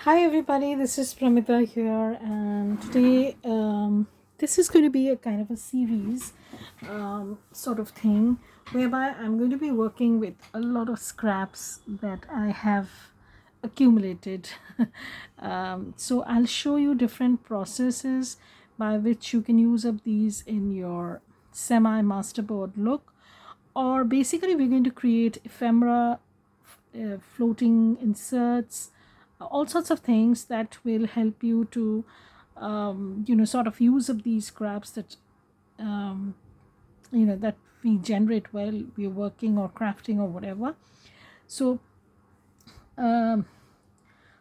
Hi everybody, this is Pramita here, and today this is going to be a kind of a series sort of thing whereby I'm going to be working with a lot of scraps that I have accumulated. So I'll show you different processes by which you can use up these in your semi masterboard look, or basically we're going to create ephemera, floating inserts, all sorts of things that will help you to sort of use up these scraps that um, that we generate while we're working or crafting or whatever. So um,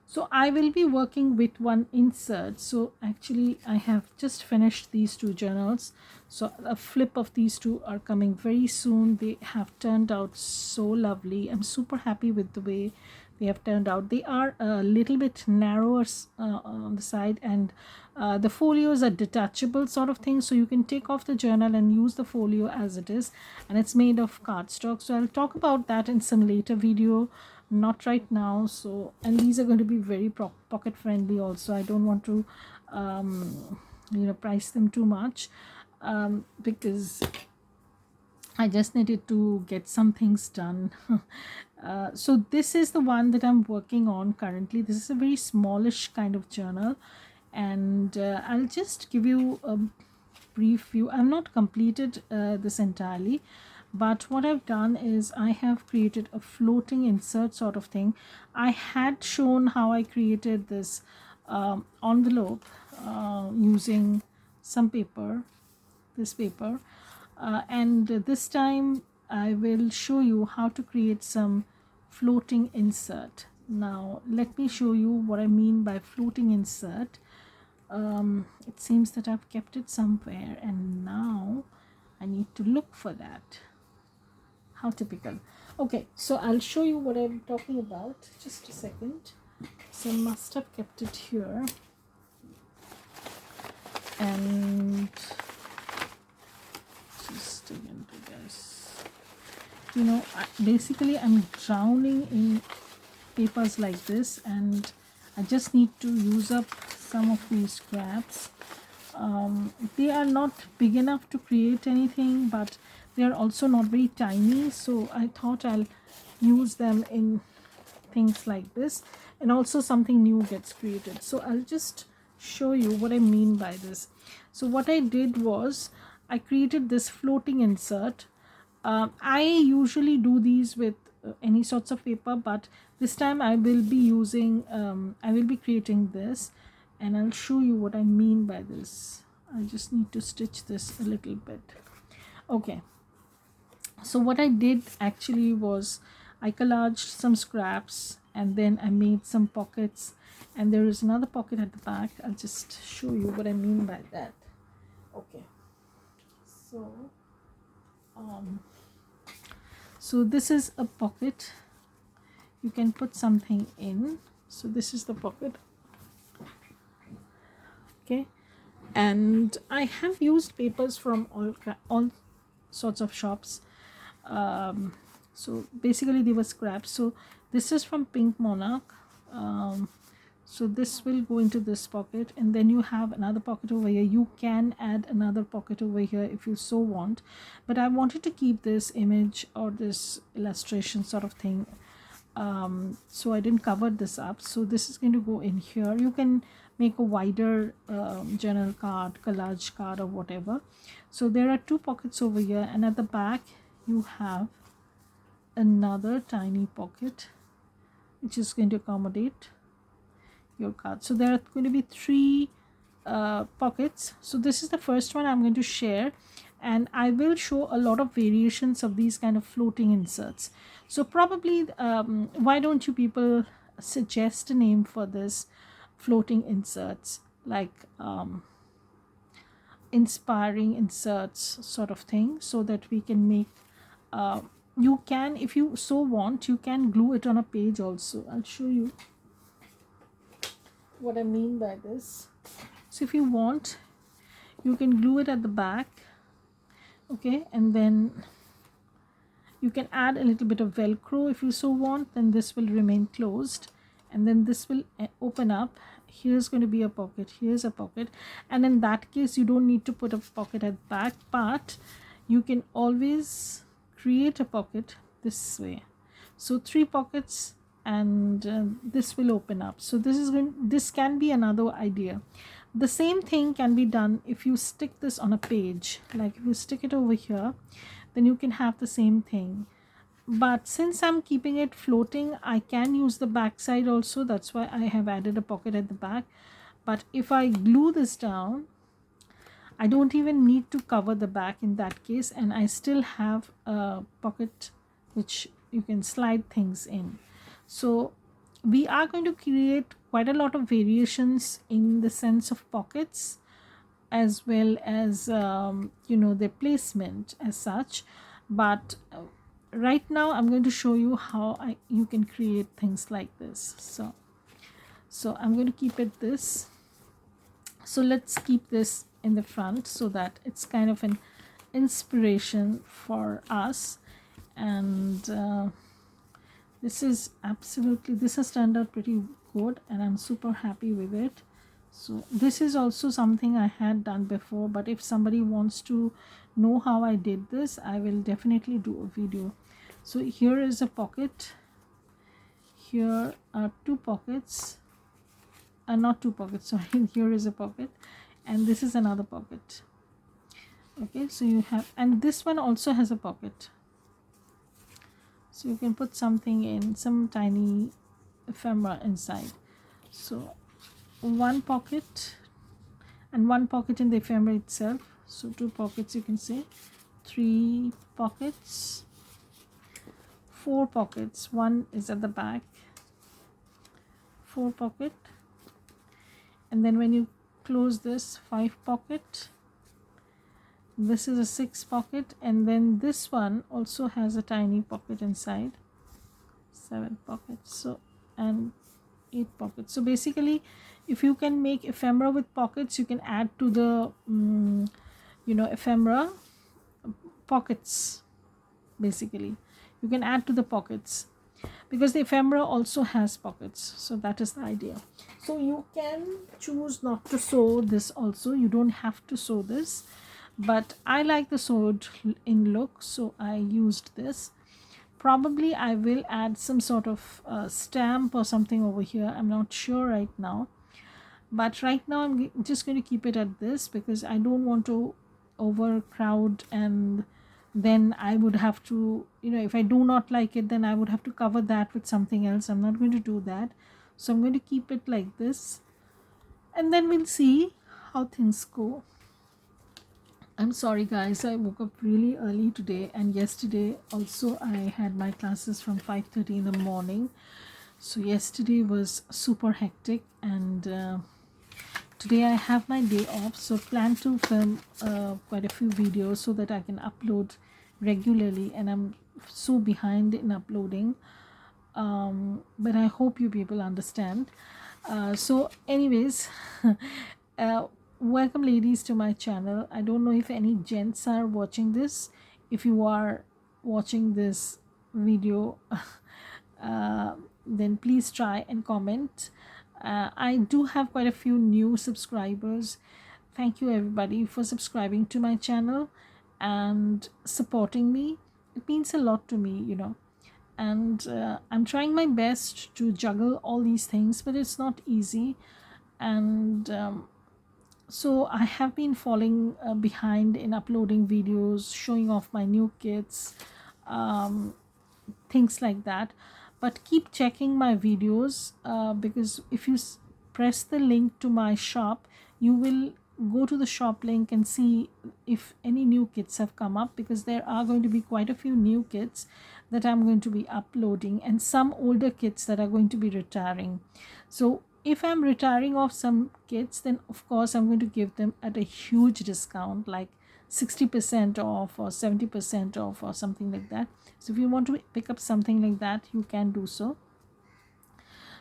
so I will be working with one insert. So actually I have just finished these two journals, so a flip of these two are coming very soon. They have turned out so lovely. I'm super happy with the way they have turned out. They are a little bit narrower on the side, and the folios are detachable sort of thing, so you can take off the journal and use the folio as it is, and it's made of cardstock. So I'll talk about that in some later video, not right now. So, and these are going to be very pocket friendly also. I don't want to price them too much, because I just needed to get some things done. So this is the one that I'm working on currently. This is a very smallish kind of journal, and I'll just give you a brief view. I've not completed this entirely, but what I've done is I have created a floating insert sort of thing. I had shown how I created this envelope using some paper, this paper, and this time I will show you how to create some floating insert. Now let me show you what I mean by floating insert. It seems that I've kept it somewhere and now I need to look for that. How typical. Okay, so I'll show you what I'm talking about. Just a second. So I must have kept it here, and just dig into this. Basically I'm drowning in papers like this, and I just need to use up some of these scraps. They are not big enough to create anything, but they are also not very tiny, so I thought I'll use them in things like this, and also something new gets created. So I'll just show you what I mean by this. So what I did was I created this floating insert. I usually do these with any sorts of paper, but this time I will be using I will be creating this, and I'll show you what I mean by this. I just need to stitch this a little bit. Okay, so what I did actually was I collaged some scraps, and then I made some pockets, and there is another pocket at the back. I'll just show you what I mean by that. Okay, so so this is a pocket. You can put something in. So this is the pocket. Okay, and I have used papers from all sorts of shops. So basically they were scraps. So this is from Pink Monarch. So this will go into this pocket, and then you have another pocket over here. You can add another pocket over here if you so want, but I wanted to keep this image or this illustration sort of thing, so I didn't cover this up. So this is going to go in here. You can make a wider journal card, collage card, or whatever. So there are two pockets over here, and at the back you have another tiny pocket which is going to accommodate your card. So there are going to be three pockets. So this is the first one I'm going to share, and I will show a lot of variations of these kind of floating inserts. So probably why don't you people suggest a name for this floating inserts, like inspiring inserts sort of thing, so that we can make you can, if you so want, you can glue it on a page also. I'll show you what I mean by this. So if you want, you can glue it at the back, okay, and then you can add a little bit of velcro if you so want, then this will remain closed, and then this will open up. Here's going to be a pocket, here's a pocket, and in that case you don't need to put a pocket at the back, but you can always create a pocket this way. So 3 pockets, and this will open up. So this can be another idea. The same thing can be done if you stick this on a page, like if you stick it over here, then you can have the same thing. But since I'm keeping it floating, I can use the back side also. That's why I have added a pocket at the back. But if I glue this down, I don't even need to cover the back in that case, and I still have a pocket which you can slide things in. So we are going to create quite a lot of variations in the sense of pockets, as well as their placement as such. But right now I'm going to show you how you can create things like this. So I'm going to keep it this. So let's keep this in the front so that it's kind of an inspiration for us. And this has turned out pretty good, and I'm super happy with it. So this is also something I had done before, but if somebody wants to know how I did this, I will definitely do a video. So here is a pocket, here are 2 pockets, not 2 pockets, sorry, here is a pocket, and this is another pocket. Okay, so you have, and this one also has a pocket, so you can put something in, some tiny ephemera inside. So 1 pocket and 1 pocket in the ephemera itself, so 2 pockets, you can say 3 pockets, 4 pockets, 1 is at the back, 4 pocket, and then when you close this, 5 pocket, this is a 6 pocket, and then this one also has a tiny pocket inside, 7 pockets, so, and 8 pockets. So basically, if you can make ephemera with pockets, you can add to the ephemera pockets. Basically, you can add to the pockets because the ephemera also has pockets. So that is the idea. So you can choose not to sew this also. You don't have to sew this, but I like the sewed in look, so I used this. Probably I will add some sort of stamp or something over here. I'm not sure right now, but right now I'm just going to keep it at this because I don't want to overcrowd, and then I would have to, if I do not like it, then I would have to cover that with something else. I'm not going to do that. So I'm going to keep it like this, and then we'll see how things go. I'm sorry guys, I woke up really early today, and yesterday also I had my classes from 5:30 in the morning. So yesterday was super hectic, and today I have my day off, so plan to film quite a few videos so that I can upload regularly, and I'm so behind in uploading, but I hope you people understand. So anyways, welcome ladies to my channel. I don't know if any gents are watching this. If you are watching this video, then please try and comment. I do have quite a few new subscribers. Thank you everybody for subscribing to my channel and supporting me. It means a lot to me, and I'm trying my best to juggle all these things, but it's not easy. And so I have been falling behind in uploading videos, showing off my new kits, things like that. But keep checking my videos because if you press the link to my shop, you will go to the shop link and see if any new kits have come up, because there are going to be quite a few new kits that I'm going to be uploading, and some older kits that are going to be retiring. So if I'm retiring off some kits, then of course I'm going to give them at a huge discount, like 60% off or 70% off or something like that. So if you want to pick up something like that, you can do so.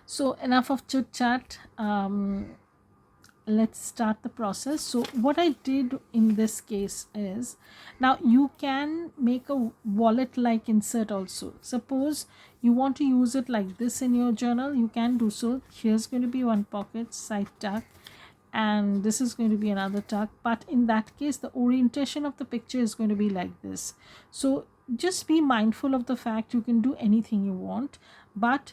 So enough of chit chat. let's start the process. So what I did in this case is, now you can make a wallet like insert also. Suppose you want to use it like this in your journal, you can do so. Here's going to be one pocket, side tuck, and this is going to be another tuck, but in that case the orientation of the picture is going to be like this. So just be mindful of the fact you can do anything you want, but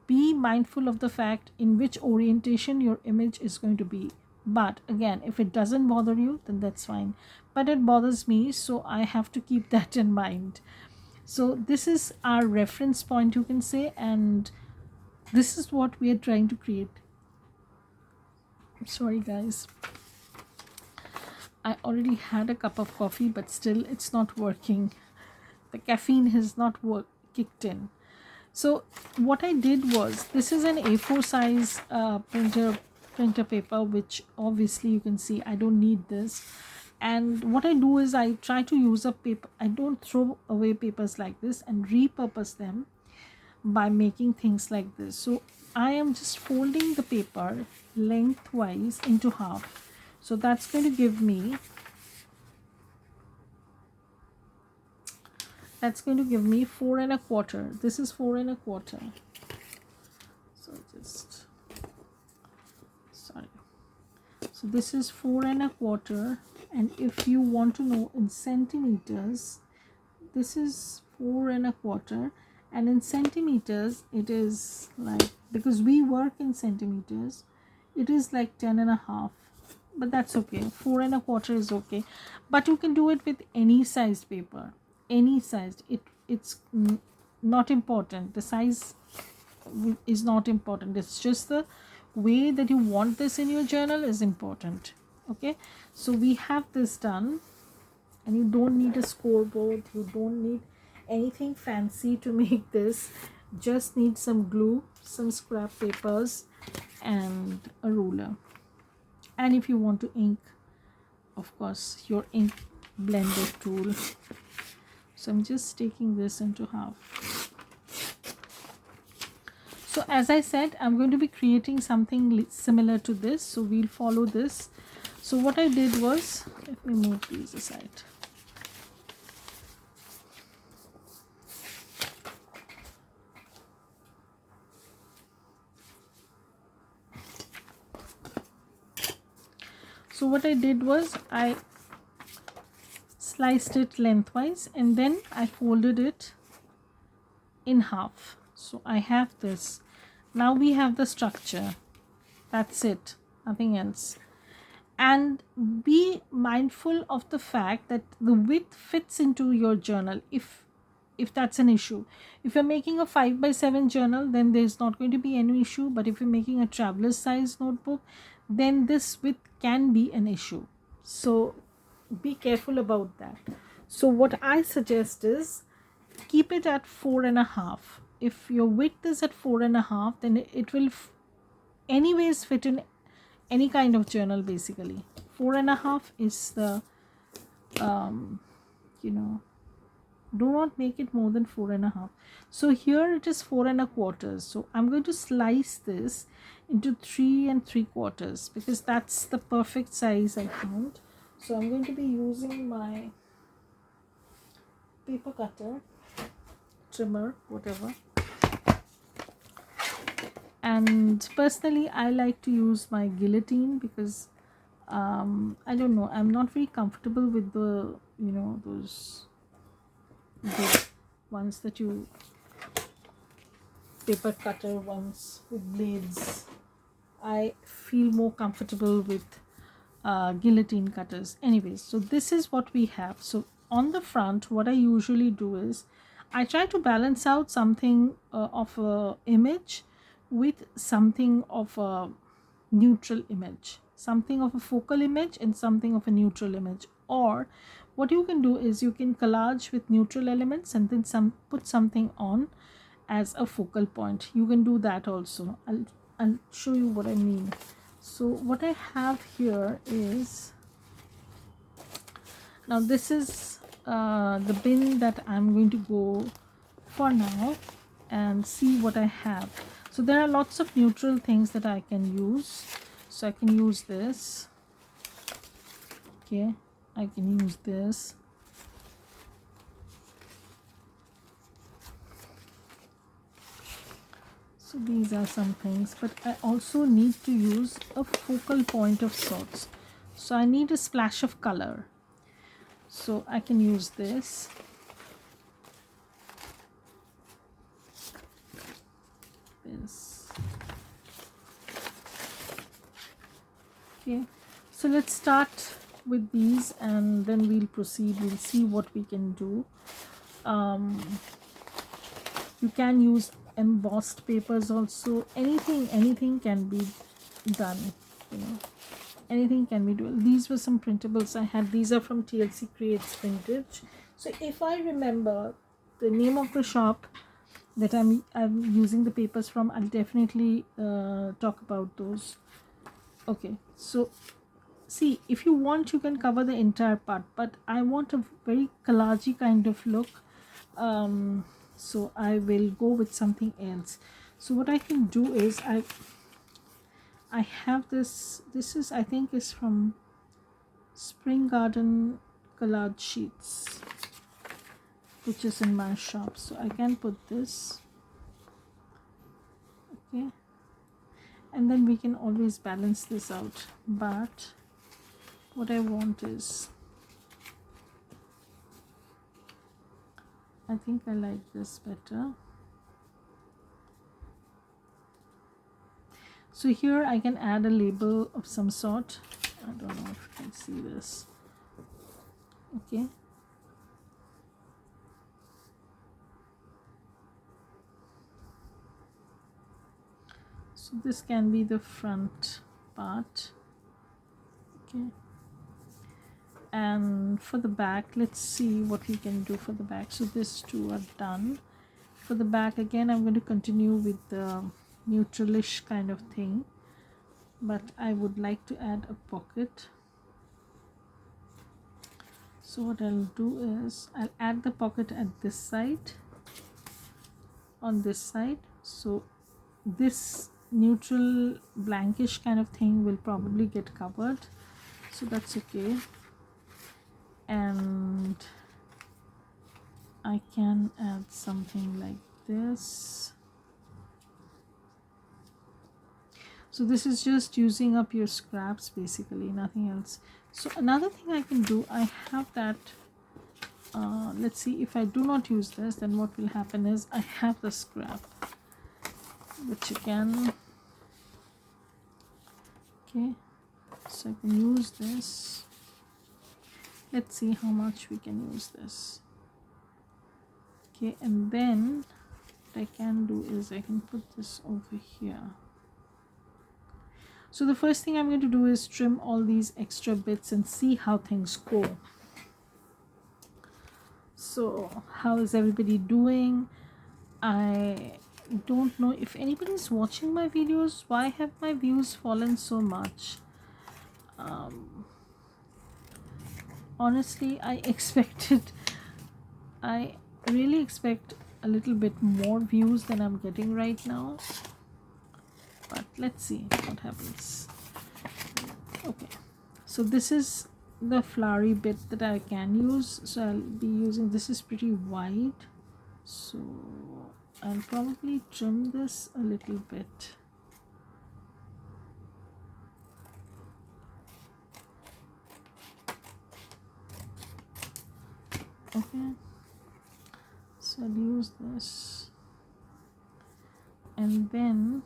be mindful of the fact in which orientation your image is going to be. But again, if it doesn't bother you, then that's fine, but it bothers me, so I have to keep that in mind. So this is our reference point, you can say, and this is what we are trying to create. I'm sorry guys, I already had a cup of coffee, but still it's not working. The caffeine has not kicked in. So what I did was, this is an A4 size printer paper, which obviously you can see I don't need this. And what I do is I try to use up paper. I don't throw away papers like this, and repurpose them by making things like this. So I am just folding the paper lengthwise into half. So that's going to give me, that's going to give me 4 1/4. This is 4 1/4. So just, sorry. So this is 4 1/4. And if you want to know in centimeters, this is 4 1/4. And in centimeters, it is like, because we work in centimeters, it is like 10 1/2. But that's okay. 4 1/4 is okay. But you can do it with any sized paper. Any sized. It's not important. The size is not important. It's just the way that you want this in your journal is important. Okay. So we have this done. And you don't need a scoreboard. You don't need anything fancy to make this. Just need some glue, some scrap papers, and a ruler. And if you want to ink, of course, your ink blender tool. So I'm just taking this into half. So as I said, I'm going to be creating something similar to this. So we'll follow this. So what I did was, let me move these aside. So what I did was I sliced it lengthwise, and then I folded it in half. So I have this. Now we have the structure. That's it, nothing else. And be mindful of the fact that the width fits into your journal if that's an issue. If you're making a 5x7 journal, then there's not going to be any issue. But if you're making a traveler's size notebook, then this width can be an issue. So be careful about that. So what I suggest is keep it at 4 1/2. If your width is at 4 1/2, then it will anyways fit in any kind of journal. Basically 4 1/2 is the do not make it more than 4 1/2. So here it is 4 1/4. So I'm going to slice this into 3 3/4 because that's the perfect size I found. So I'm going to be using my paper cutter, trimmer, whatever. And personally, I like to use my guillotine because I don't know, I'm not very comfortable with the those big ones that you paper cutter ones with blades. I feel more comfortable with guillotine cutters. Anyways, so this is what we have. So on the front, what I usually do is I try to balance out something of a image with something of a neutral image, something of a focal image and something of a neutral image. Or what you can do is you can collage with neutral elements and then put something on as a focal point. You can do that also. I'll show you what I mean. So what I have here is, now this is the bin that I'm going to go for now and see what I have. So there are lots of neutral things that I can use. So I can use this. Okay, I can use this. So these are some things, but I also need to use a focal point of sorts. So I need a splash of color. So I can use this. Okay, so let's start with these and then we'll proceed. We'll see what we can do. You can use embossed papers also. Anything can be done, you know, anything can be done. These were some printables I had. These are from TLC Creates Vintage. So if I remember the name of the shop that I'm using the papers from, I'll definitely talk about those. Okay, so see, if you want, you can cover the entire part, but I want a very collagey kind of look. So I will go with something else. So what I can do is I have this is, I think, is from Spring Garden Collage Sheets, which is in my shop. So I can put this. Okay, and then we can always balance this out, but what I want is, I think I like this better. So here I can add a label of some sort. I don't know if you can see this. Okay, so this can be the front part. Okay, and for the back, let's see what we can do for the back. So these two are done. For the back, again, I'm going to continue with the neutralish kind of thing, but I would like to add a pocket. So what I'll do is I'll add the pocket at this side, on this side. So this neutral blankish kind of thing will probably get covered, so that's okay. And I can add something like this. So this is just using up your scraps, basically, nothing else. So another thing I can do, I have that, let's see, if I do not use this, then what will happen is I have the scrap, which again, okay, so I can use this. Let's see how much we can use this. Okay, and then what I can do is I can put this over here. So the first thing I'm going to do is trim all these extra bits and see how things go. So how is everybody doing? I don't know if anybody's watching my videos. Why have my views fallen so much? Honestly, I really expect a little bit more views than I'm getting right now, but let's see what happens. Okay, so this is the flowery bit that I can use, so I'll be using, this is pretty wide, so I'll probably trim this a little bit. Okay, so I'll use this, and then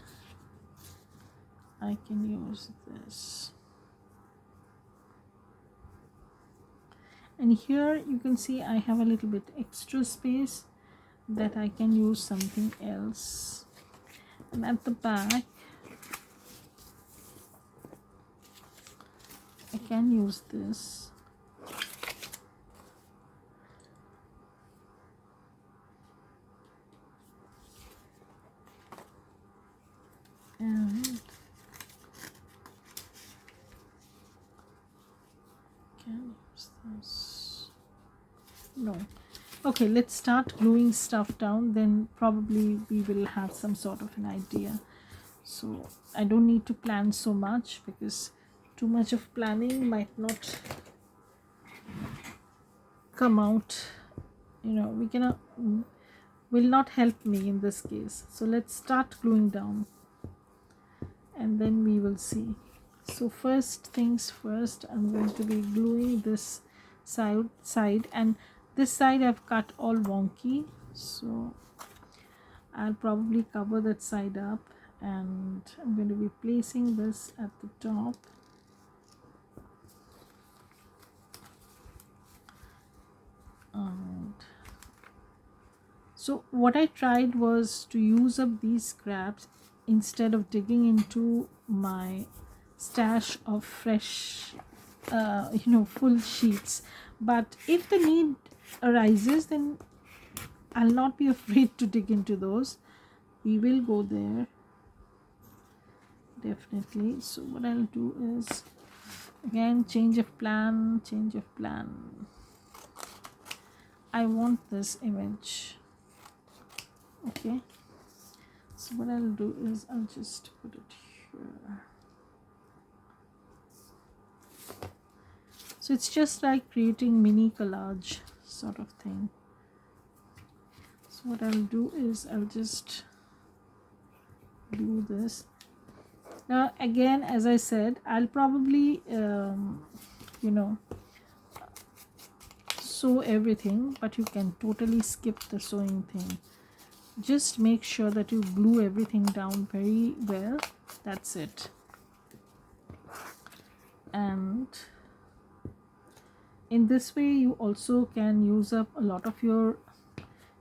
I can use this. And here you can see I have a little bit extra space that I can use something else. And at the back, I can use this. And can use this. No. Okay, let's start gluing stuff down, then probably we will have some sort of an idea. so I don't need to plan so much, because too much of planning might not come out, you know, we cannot will not help me in this case. So let's start gluing down and then we will see. So first things first, I'm going to be gluing this side, and this side I've cut all wonky, so I'll probably cover that side up, and I'm going to be placing this at the top. And so what I tried was to use up these scraps instead of digging into my stash of fresh full sheets. But if the need arises, then I'll not be afraid to dig into those. We will go there definitely. So what I'll do is, again, change of plan. I want this image. Okay, so what I'll do is I'll just put it here. So it's just like creating mini collage sort of thing. So what I'll do is I'll just do this. Now again, as I said, I'll probably sew everything, but you can totally skip the sewing thing. Just make sure that you glue everything down very well. That's it. And in this way you also can use up a lot of your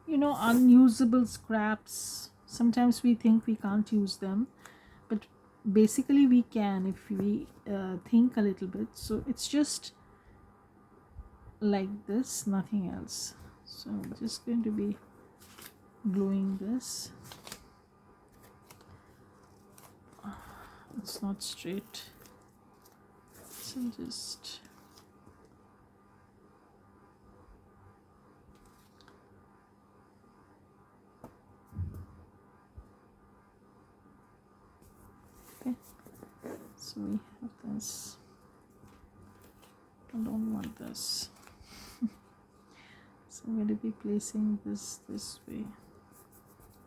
unusable scraps. Sometimes we think we can't use them, but basically we can if we think a little bit. So it's just like this, nothing else. So I'm just going to be gluing this. It's not straight, so just okay. So we have this. I don't want this. So I'm going to be placing this way.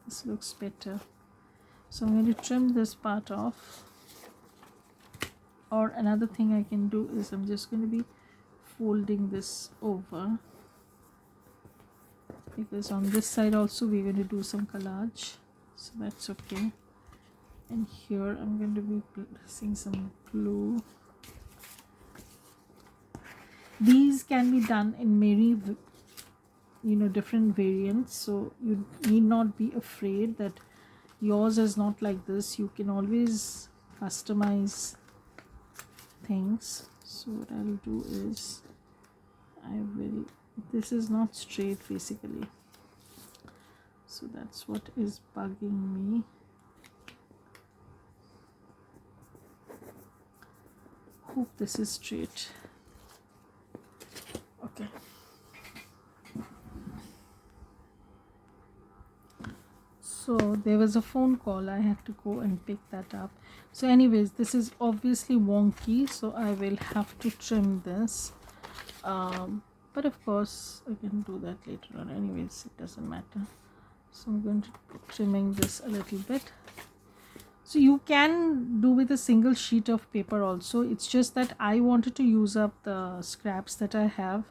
This looks better. So I'm going to trim this part off. Or another thing I can do is I'm just going to be folding this over, because on this side also we're going to do some collage, so that's okay. And here I'm going to be placing some glue. These can be done in many different variants, so you need not be afraid that yours is not like this. You can always customize things. So what I'll do is this is not straight basically, so that's what is bugging me. Hope this is straight. Okay. So there was a phone call, I had to go and pick that up. So anyways, this is obviously wonky, so I will have to trim this, but of course I can do that later on. Anyways, it doesn't matter. So I'm going to be trimming this a little bit. So you can do with a single sheet of paper also. It's just that I wanted to use up the scraps that I have,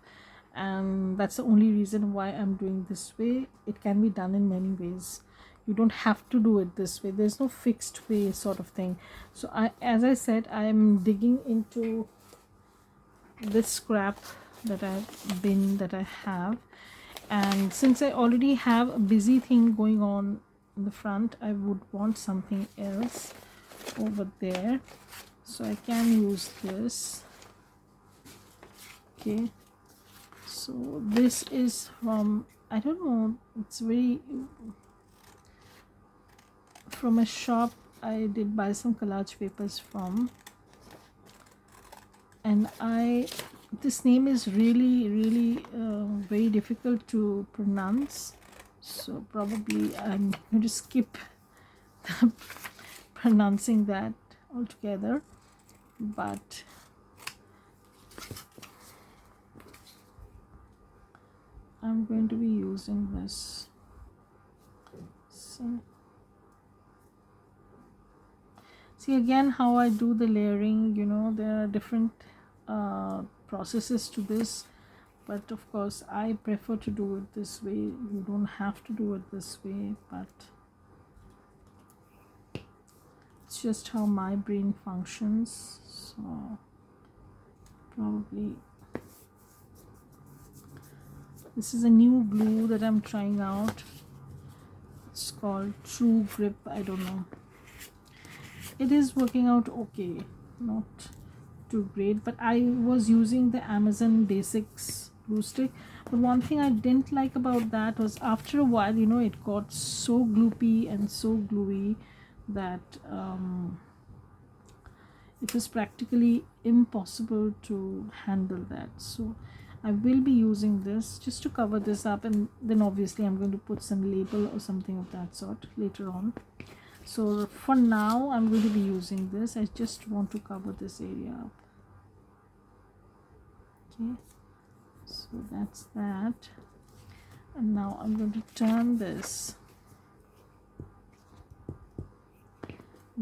and that's the only reason why I'm doing this way. It can be done in many ways. You don't have to do it this way. There's no fixed way sort of thing. So as I said, I'm digging into this scrap that I have, and since I already have a busy thing going on in the front, I would want something else over there, so I can use this. Okay, so this is from, I don't know, it's from a shop I did buy some collage papers from, and this name is really very difficult to pronounce, so probably I'm going to skip the pronouncing that altogether, but I'm going to be using this. See again how I do the layering. You know, there are different processes to this, but of course I prefer to do it this way. You don't have to do it this way, but it's just how my brain functions. So probably this is a new glue that I'm trying out. It's called True Grip. I don't know, it is working out okay, not too great, but I was using the Amazon Basics glue stick. But one thing I didn't like about that was after a while, you know, it got so gloopy and so gluey that it was practically impossible to handle that. So I will be using this just to cover this up, and then obviously I'm going to put some label or something of that sort later on. So for now I'm going to be using this. I just want to cover this area up. Okay, so that's that. And now I'm going to turn this,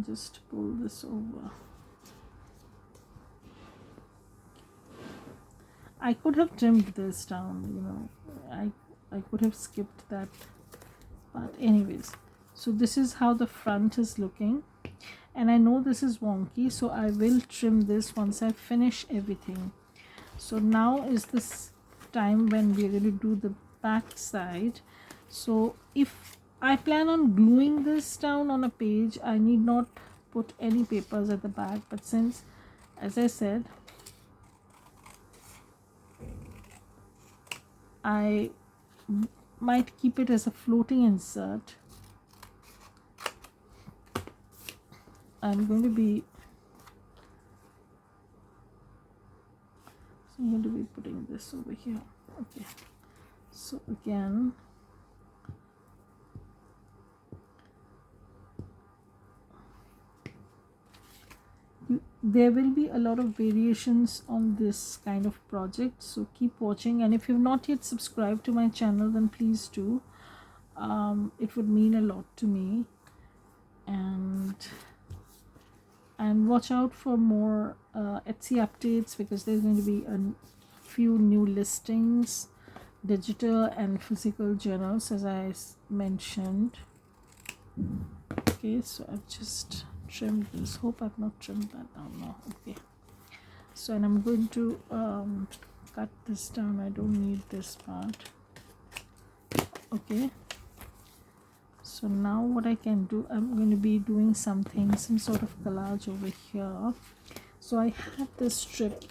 just pull this over. I could have trimmed this down, you know, I could have skipped that, but anyways, so this is how the front is looking, and I know this is wonky, so I will trim this once I finish everything. So now is this time when we're going to do the back side. So if I plan on gluing this down on a page, I need not put any papers at the back, but since, as I said, I might keep it as a floating insert, I'm going to be putting this over here. Okay, so again, there will be a lot of variations on this kind of project, so keep watching. And if you've not yet subscribed to my channel, then please do. It would mean a lot to me, and watch out for more Etsy updates, because there's going to be a few new listings, digital and physical journals, as I mentioned. Okay, so I've just trimmed this. Hope I've not trimmed that down now. Okay, so and I'm going to cut this down. I don't need this part. Okay, so now what I can do, I'm going to be doing some sort of collage over here. So I have this strip.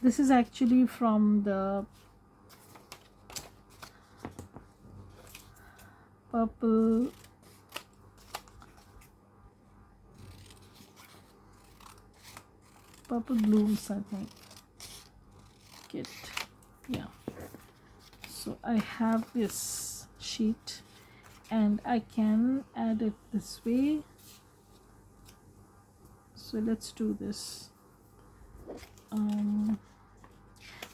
This is actually from the purple blooms, I think, kit. Yeah, so I have this sheet and I can add it this way. So let's do this.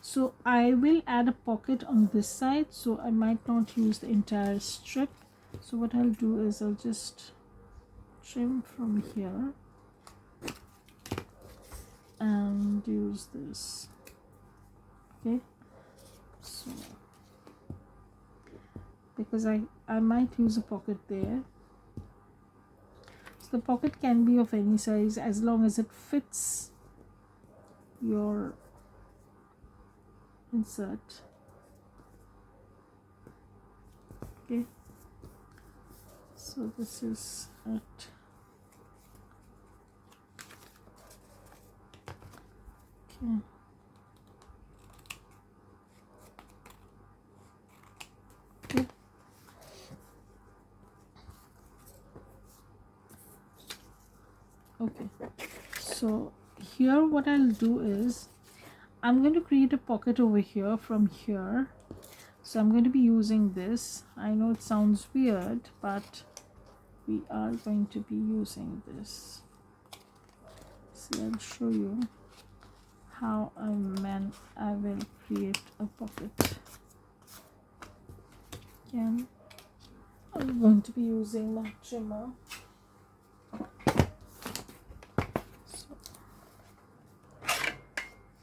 So I will add a pocket on this side, so I might not use the entire strip. So what I'll do is I'll just trim from here and use this. Okay, so because I might use a pocket there. So the pocket can be of any size as long as it fits your insert. Okay, so this is it. Okay, okay, so here what I'll do is I'm going to create a pocket over here from here. So I'm going to be using this. I know it sounds weird, but we are going to be using this. See, I'll show you how I will create a pocket. Again, I'm going to be using my trimmer.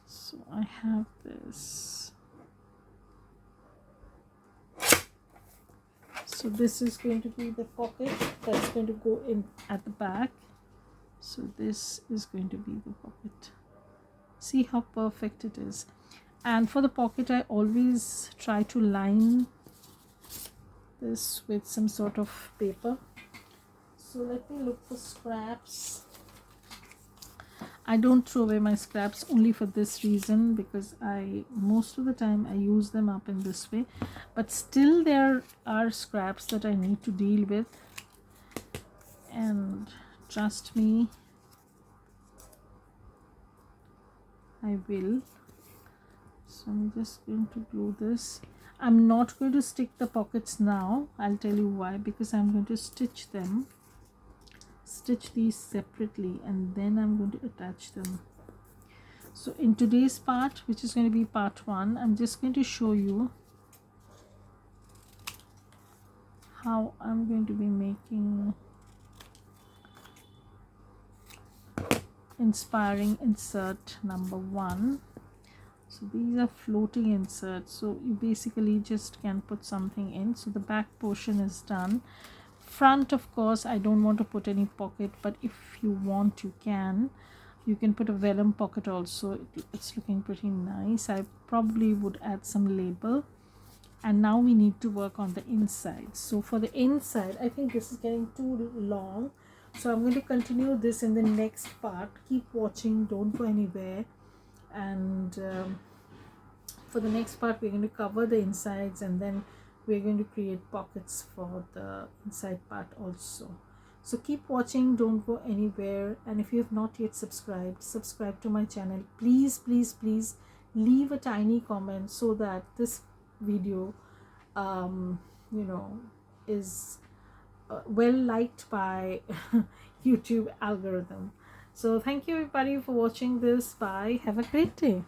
So I have this. So this is going to be the pocket that's going to go in at the back. So this is going to be the pocket. See how perfect it is. And for the pocket, I always try to line this with some sort of paper. So let me look for scraps. I don't throw away my scraps only for this reason, because most of the time I use them up in this way, but still there are scraps that I need to deal with, and trust me, I will. So I'm just going to glue this. I'm not going to stick the pockets now. I'll tell you why, because I'm going to stitch these separately, and then I'm going to attach them. So in today's part, which is going to be part 1, I'm just going to show you how I'm going to be making inspiring insert number 1. So these are floating inserts, so you basically just can put something in. So the back portion is done. Front, of course, I don't want to put any pocket, but if you want, you can put a vellum pocket also. It's looking pretty nice. I probably would add some label. And now we need to work on the inside. So for the inside, I think this is getting too long, so I'm going to continue this in the next part. Keep watching, don't go anywhere. And for the next part, we're going to cover the insides, and then we're going to create pockets for the inside part also. So keep watching, don't go anywhere. And if you have not yet subscribe to my channel. Please leave a tiny comment so that this video is well liked by YouTube algorithm. So thank you everybody for watching this. Bye, have a great day.